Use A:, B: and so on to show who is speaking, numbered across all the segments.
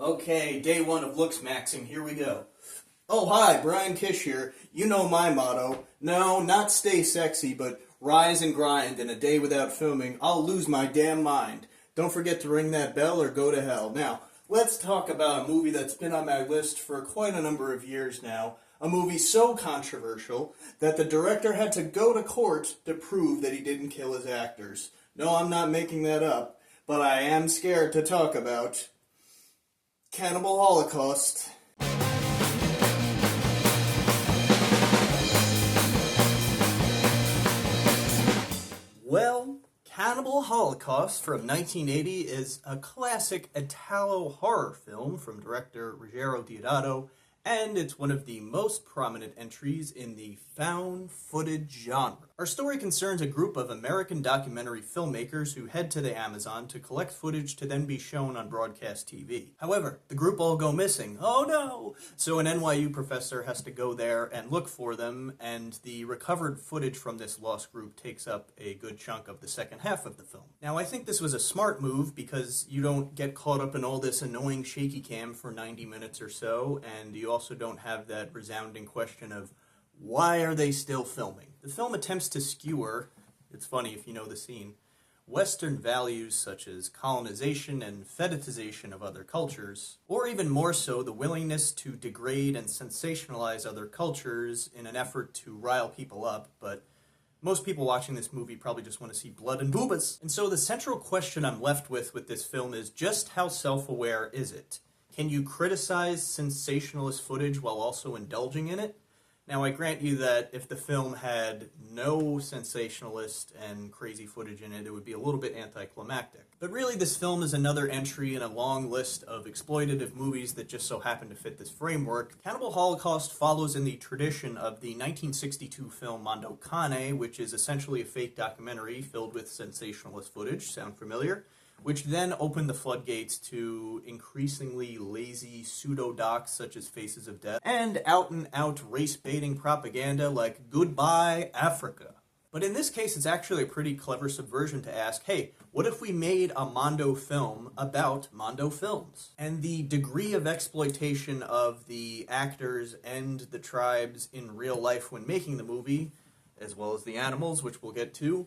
A: Okay, day one of Looks Maxing, here we go. Oh, hi, Brian Kish here. You know my motto. No, not stay sexy, but rise and grind. In a day without filming, I'll lose my damn mind. Don't forget to ring that bell or go to hell. Now, let's talk about a movie that's been on my list for quite a number of years now. A movie so controversial that the director had to go to court to prove that he didn't kill his actors. No, I'm not making that up, but I am scared to talk about Cannibal Holocaust. Well, Cannibal Holocaust from 1980 is a classic Italo horror film from director Ruggero Deodato, and it's one of the most prominent entries in the found footage genre. Our story concerns a group of American documentary filmmakers who head to the Amazon to collect footage to then be shown on broadcast TV. However, the group all go missing. Oh no! So an NYU professor has to go there and look for them, and the recovered footage from this lost group takes up a good chunk of the second half of the film. Now, I think this was a smart move because you don't get caught up in all this annoying shaky cam for 90 minutes or so, and you also don't have that resounding question of why are they still filming? The film attempts to skewer, it's funny if you know the scene, Western values such as colonization and fetishization of other cultures, or even more so, the willingness to degrade and sensationalize other cultures in an effort to rile people up, but most people watching this movie probably just want to see blood and boobas. And so the central question I'm left with this film is just how self-aware is it? Can you criticize sensationalist footage while also indulging in it? Now, I grant you that if the film had no sensationalist and crazy footage in it, it would be a little bit anticlimactic. But really, this film is another entry in a long list of exploitative movies that just so happen to fit this framework. Cannibal Holocaust follows in the tradition of the 1962 film Mondo Cane, which is essentially a fake documentary filled with sensationalist footage. Sound familiar? Which then opened the floodgates to increasingly lazy pseudo-docs such as Faces of Death, and out-and-out race-baiting propaganda like Goodbye Africa. But in this case, it's actually a pretty clever subversion to ask, hey, what if we made a Mondo film about Mondo films? And the degree of exploitation of the actors and the tribes in real life when making the movie, as well as the animals, which we'll get to,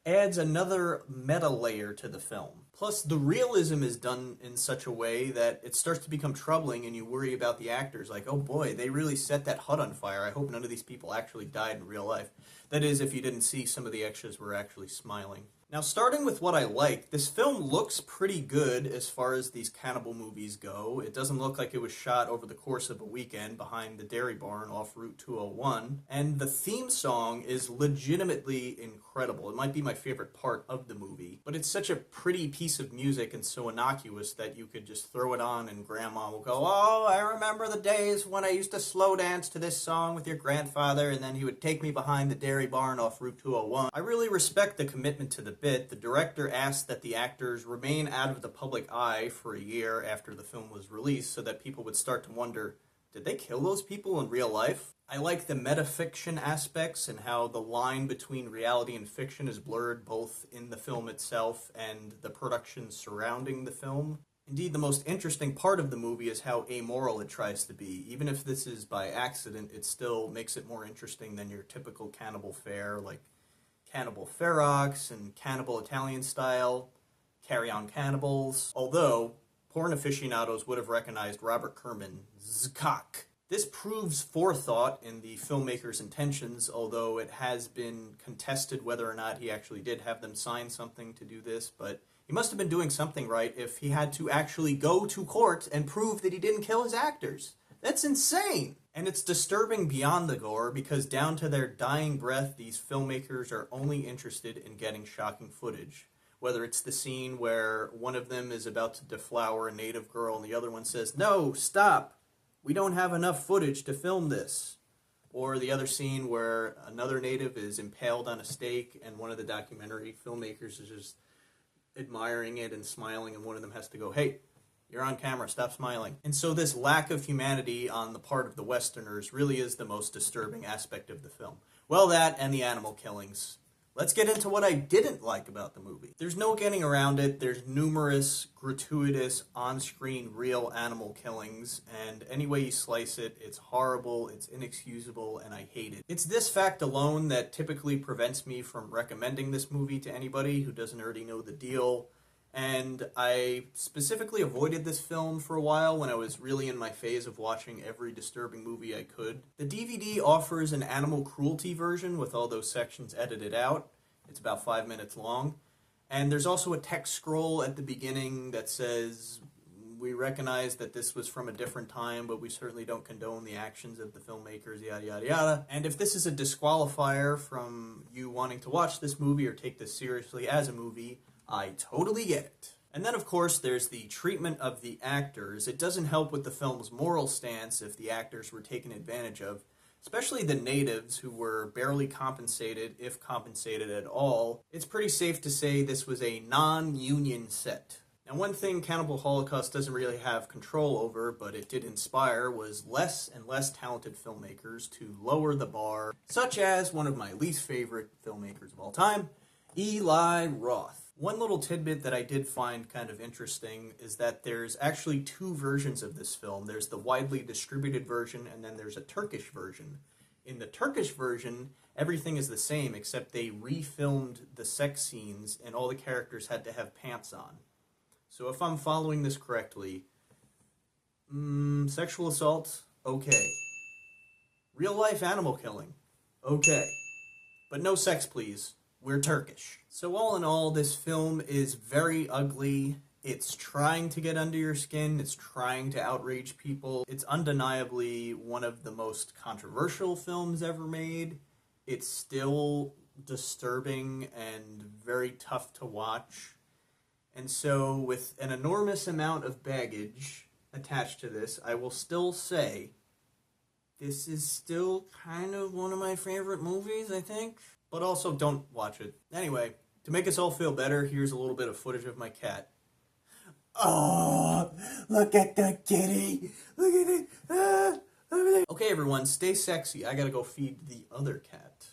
A: adds another meta layer to the film. Plus, the realism is done in such a way that it starts to become troubling and you worry about the actors. Like, oh boy, they really set that hut on fire. I hope none of these people actually died in real life. That is, if you didn't see some of the extras were actually smiling. Now, starting with what I like, this film looks pretty good as far as these cannibal movies go. It doesn't look like it was shot over the course of a weekend behind the dairy barn off Route 201. And the theme song is legitimately incredible. It might be my favorite part of the movie. But it's such a pretty piece of music and so innocuous that you could just throw it on and grandma will go, oh, I remember the days when I used to slow dance to this song with your grandfather, and then he would take me behind the dairy barn off Route 201. I really respect the commitment to the bit. The director asked that the actors remain out of the public eye for a year after the film was released so that people would start to wonder, did they kill those people in real life? I like the metafiction aspects and how the line between reality and fiction is blurred both in the film itself and the production surrounding the film. Indeed, the most interesting part of the movie is how amoral it tries to be. Even if this is by accident, it still makes it more interesting than your typical cannibal fare, like Cannibal Ferox and Cannibal Italian Style, Carry On Cannibals, although porn aficionados would have recognized Robert Kerman's cock. This proves forethought in the filmmaker's intentions, although it has been contested whether or not he actually did have them sign something to do this, but he must have been doing something right if he had to actually go to court and prove that he didn't kill his actors. That's insane! And it's disturbing beyond the gore because down to their dying breath, these filmmakers are only interested in getting shocking footage. Whether it's the scene where one of them is about to deflower a native girl and the other one says, no, stop, we don't have enough footage to film this. Or the other scene where another native is impaled on a stake and one of the documentary filmmakers is just admiring it and smiling and one of them has to go, hey, you're on camera, stop smiling. And so this lack of humanity on the part of the Westerners really is the most disturbing aspect of the film. Well, that and the animal killings. Let's get into what I didn't like about the movie. There's no getting around it. There's numerous gratuitous on-screen real animal killings, and any way you slice it, it's horrible, it's inexcusable, and I hate it. It's this fact alone that typically prevents me from recommending this movie to anybody who doesn't already know the deal. And I specifically avoided this film for a while when I was really in my phase of watching every disturbing movie I could. The DVD offers an animal cruelty version with all those sections edited out. It's about 5 minutes long. And there's also a text scroll at the beginning that says, "We recognize that this was from a different time, but we certainly don't condone the actions of the filmmakers, yada, yada, yada." And if this is a disqualifier from you wanting to watch this movie or take this seriously as a movie, I totally get it. And then, of course, there's the treatment of the actors. It doesn't help with the film's moral stance if the actors were taken advantage of, especially the natives who were barely compensated, if compensated at all. It's pretty safe to say this was a non-union set. Now, one thing Cannibal Holocaust doesn't really have control over, but it did inspire, was less and less talented filmmakers to lower the bar, such as one of my least favorite filmmakers of all time, Eli Roth. One little tidbit that I did find kind of interesting is that there's actually two versions of this film. There's the widely distributed version, and then there's a Turkish version. In the Turkish version, everything is the same, except they refilmed the sex scenes, and all the characters had to have pants on. So if I'm following this correctly, sexual assault, okay. Real-life animal killing, okay. But no sex, please. We're Turkish. So all in all, this film is very ugly. It's trying to get under your skin. It's trying to outrage people. It's undeniably one of the most controversial films ever made. It's still disturbing and very tough to watch. And so with an enormous amount of baggage attached to this, I will still say this is still kind of one of my favorite movies, I think. But also, don't watch it. Anyway, to make us all feel better, here's a little bit of footage of my cat. Oh, look at the kitty. Look at it. Look at it. Okay, everyone, stay sexy. I gotta go feed the other cat.